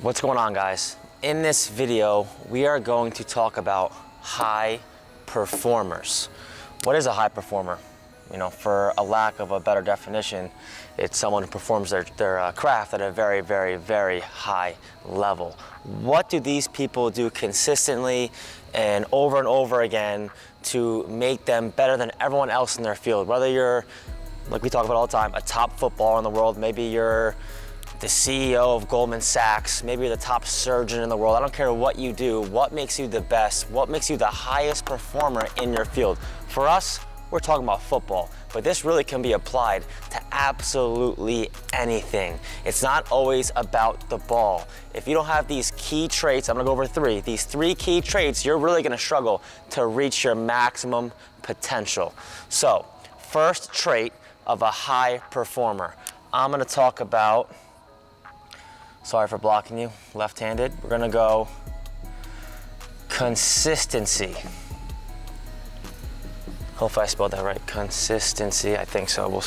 What's going on, guys? In this video, we are going to talk about high performers. What is a high performer? You know, for a lack of a better definition, it's someone who performs their craft at a very, very, very high level. What do these people do consistently and over again to make them better than everyone else in their field? Whether you're, like we talk about all the time, a top footballer in the world, maybe you're the CEO of Goldman Sachs, maybe you're the top surgeon in the world. I don't care what you do, what makes you the best, what makes you the highest performer in your field. For us, we're talking about football, but this really can be applied to absolutely anything. It's not always about the ball. If you don't have these key traits, I'm gonna go over these three key traits, you're really gonna struggle to reach your maximum potential. So, first trait of a high performer. I'm gonna talk about, sorry for blocking you, left-handed. We're gonna go consistency. Hopefully I spelled that right. Consistency, I think so.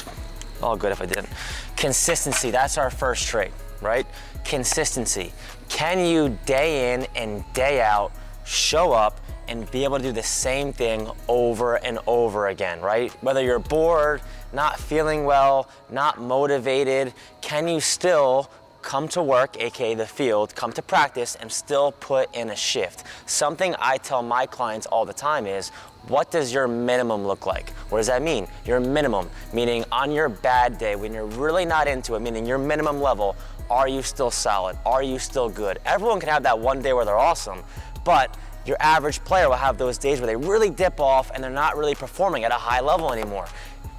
All good if I didn't. Consistency, that's our first trait, right? Consistency. Can you day in and day out show up and be able to do the same thing over and over again, right? Whether you're bored, not feeling well, not motivated, can you still come to work, aka the field, come to practice and still put in a shift? Something I tell my clients all the time is, what does your minimum look like? What does that mean? Your minimum, meaning on your bad day, when you're really not into it, meaning your minimum level, are you still solid? Are you still good? Everyone can have that one day where they're awesome, but your average player will have those days where they really dip off and they're not really performing at a high level anymore.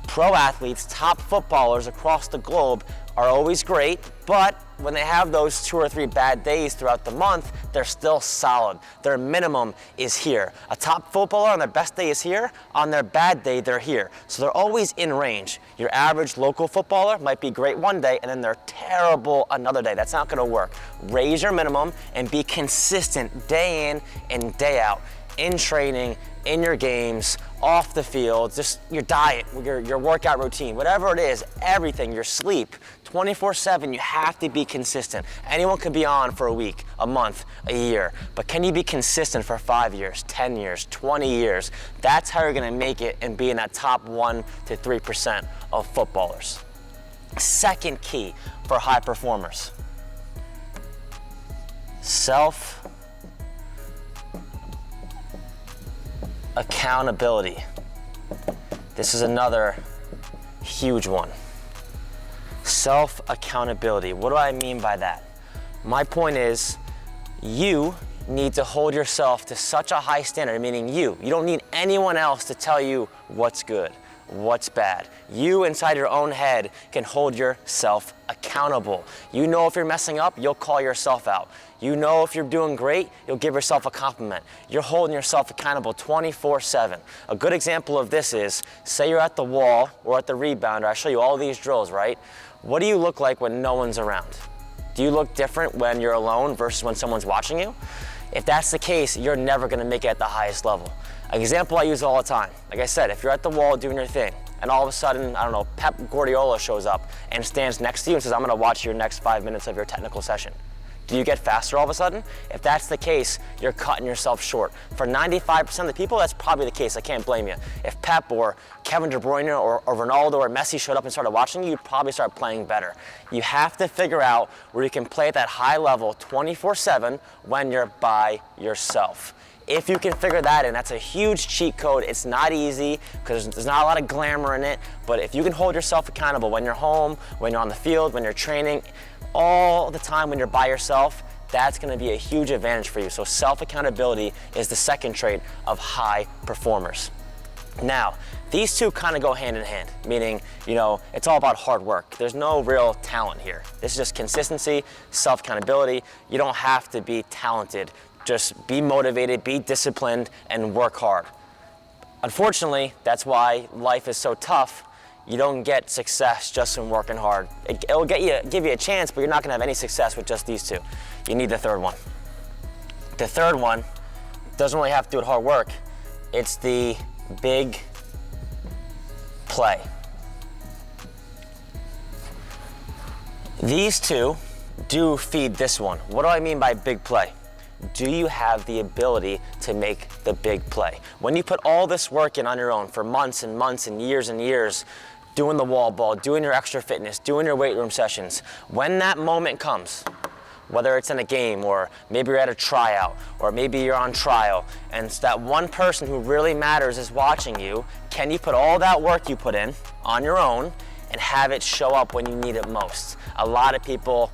Pro athletes, top footballers across the globe are always great, but when they have those 2 or 3 bad days throughout the month, they're still solid. Their minimum is here. A top footballer on their best day is here, on their bad day, they're here. So they're always in range. Your average local footballer might be great one day and then they're terrible another day. That's not gonna work. Raise your minimum and be consistent day in and day out, in training, in your games, off the field, just your diet, your workout routine, whatever it is, everything, your sleep, 24/7, you have to be consistent. Anyone could be on for a week, a month, a year, but can you be consistent for 5 years, 10 years, 20 years? That's how you're gonna make it and be in that top 1 to 3% of footballers. Second key for high performers, accountability. This is another huge one. Self-accountability. What do I mean by that? My point is, you need to hold yourself to such a high standard, meaning you don't need anyone else to tell you what's good, what's bad. You inside your own head can hold yourself accountable. You know if you're messing up, you'll call yourself out. You know if you're doing great, you'll give yourself a compliment. You're holding yourself accountable 24/7. A good example of this is, say you're at the wall or at the rebounder. I show you all these drills, right? What do you look like when no one's around? Do you look different when you're alone versus when someone's watching you? If that's the case, you're never gonna make it at the highest level. An example I use all the time, like I said, if you're at the wall doing your thing, and all of a sudden, I don't know, Pep Guardiola shows up and stands next to you and says, I'm gonna watch your next 5 minutes of your technical session. Do you get faster all of a sudden? If that's the case, you're cutting yourself short. For 95% of the people, that's probably the case. I can't blame you. If Pep or Kevin De Bruyne or Ronaldo or Messi showed up and started watching you, you'd probably start playing better. You have to figure out where you can play at that high level 24/7 when you're by yourself. If you can figure that in, that's a huge cheat code. It's not easy because there's not a lot of glamour in it, but if you can hold yourself accountable when you're home, when you're on the field, when you're training, all the time when you're by yourself, that's gonna be a huge advantage for you. So self-accountability is the second trait of high performers. Now, these two kind of go hand in hand, meaning, it's all about hard work. There's no real talent here. This is just consistency, self-accountability. You don't have to be talented. Just be motivated, be disciplined, and work hard. Unfortunately, that's why life is so tough. You don't get success just from working hard. It'll give you a chance, but you're not gonna have any success with just these two. You need the third one. The third one doesn't really have to do with hard work. It's the big play. These two do feed this one. What do I mean by big play? Do you have the ability to make the big play? When you put all this work in on your own for months and months and years, doing the wall ball, doing your extra fitness, doing your weight room sessions, when that moment comes, whether it's in a game or maybe you're at a tryout or maybe you're on trial and it's that one person who really matters is watching you, can you put all that work you put in on your own and have it show up when you need it most? A lot of people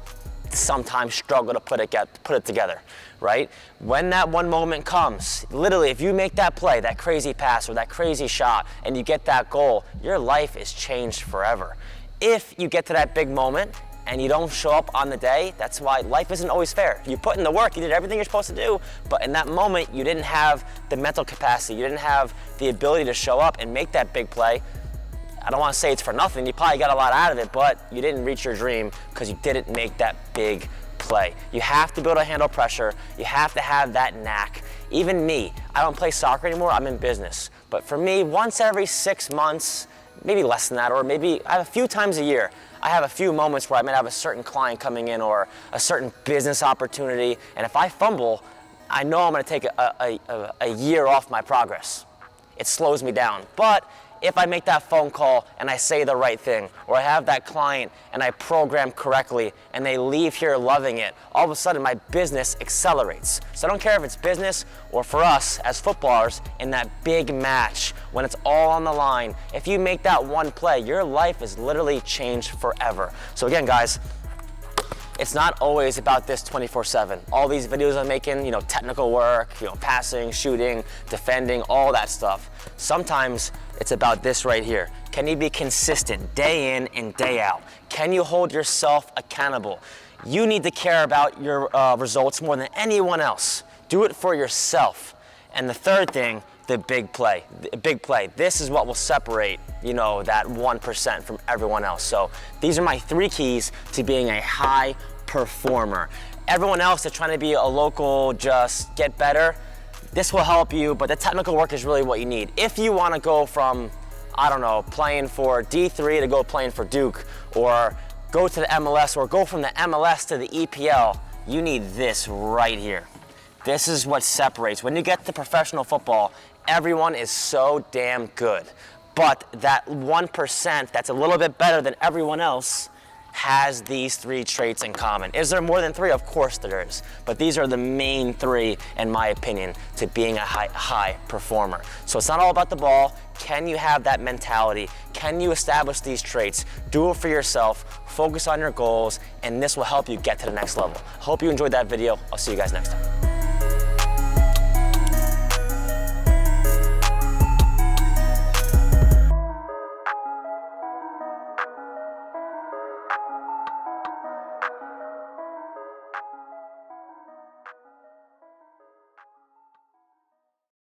sometimes struggle to put it together, right? When that one moment comes, literally if you make that play, that crazy pass or that crazy shot and you get that goal, your life is changed forever. If you get to that big moment and you don't show up on the day, that's why life isn't always fair. You put in the work, you did everything you're supposed to do, but in that moment you didn't have the mental capacity, you didn't have the ability to show up and make that big play. I don't want to say it's for nothing, you probably got a lot out of it, but you didn't reach your dream because you didn't make that big play. You have to be able to handle pressure, you have to have that knack. Even me, I don't play soccer anymore, I'm in business. But for me, once every 6 months, maybe less than that, or maybe I have a few times a year, I have a few moments where I might have a certain client coming in or a certain business opportunity, and if I fumble, I know I'm gonna take a year off my progress. It slows me down. But if I make that phone call and I say the right thing, or I have that client and I program correctly and they leave here loving it, all of a sudden my business accelerates. So I don't care if it's business or for us as footballers in that big match, when it's all on the line, if you make that one play, your life is literally changed forever. So again, guys, it's not always about this 24/7. All these videos I'm making, technical work, passing, shooting, defending, all that stuff. Sometimes it's about this right here. Can you be consistent day in and day out? Can you hold yourself accountable? You need to care about your results more than anyone else. Do it for yourself. And the third thing, the big play. Big play. This is what will separate, that 1% from everyone else. So these are my 3 keys to being a high performer. Everyone else is trying to be a local, just get better. This will help you, but the technical work is really what you need. If you want to go from, playing for D3 to go playing for Duke, or go to the MLS, or go from the MLS to the EPL, you need this right here. This is what separates. When you get to professional football, everyone is so damn good. But that 1% that's a little bit better than everyone else has these 3 traits in common. Is there more than 3? Of course there is. But these are the main 3, in my opinion, to being a high performer. So it's not all about the ball. Can you have that mentality? Can you establish these traits? Do it for yourself. Focus on your goals, and this will help you get to the next level. Hope you enjoyed that video. I'll see you guys next time.